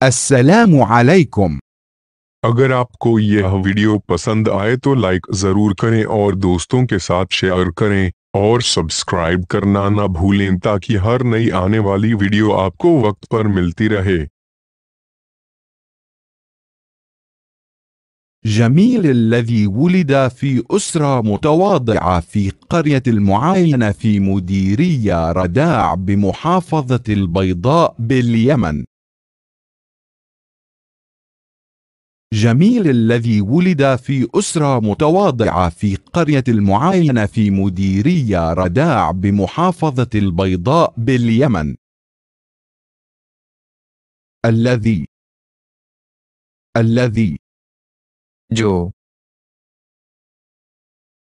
السلام عليكم. अगर आपको यह वीडियो पसंद आए तो लाइक ज़रूर करें और दोस्तों के साथ शेयर करें और सब्सक्राइब करना ना भूलें ताकि हर नई आने वाली वीडियो आपको वक्त पर मिलती रहे। جميل الذي ولد في أسرة متواضعة في قرية المعاينة في مديرية رداع بمحافظة البيضاء باليمن. جميل الذي ولد في أسرة متواضعة في قرية المعاينة في مديرية رداع بمحافظة البيضاء باليمن. الذي जो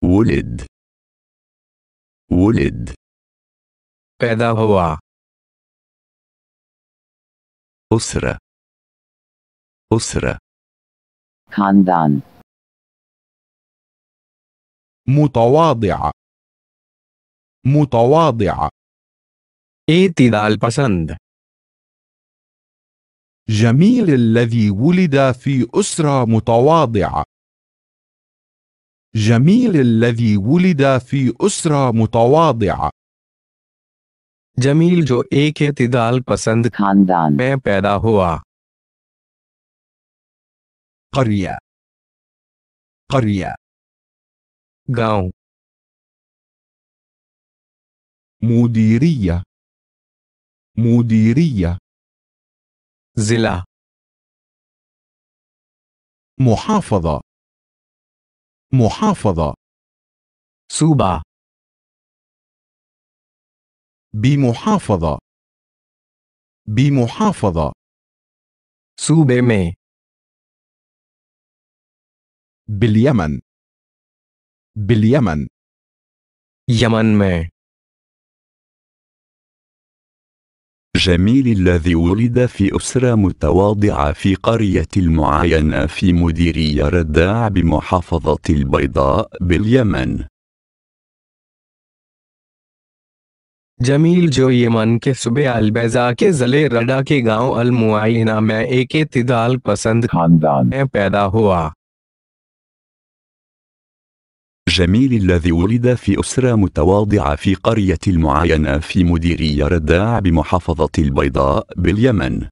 ولد पैदा हुआ أسرة खानदान متواضع एतिदाल पसंद جميل الذي ولد في أسرة متواضعة. جميل الذي ولد في أسرة متواضعة. जमील जो एक एतिदाल पसंद खानदान में पैदा हुआ قرية गांव مديرية जिला محافظة सूबा بمحافظة सूबे में باليمن यमन में جميل الذي ولد في أسرة متواضعة في قرية المعاينة في مديرية رداع بمحافظة البيضاء باليمن. जमील जो यमन के सूबे अलबैजा के ज़िले रडा के गांव अल मुआइना में एक एतिदाल पसंद खानदान में पैदा हुआ جميل الذي ولد في أسرة متواضعة في قرية المعاينة في مديرية رداع بمحافظة البيضاء باليمن.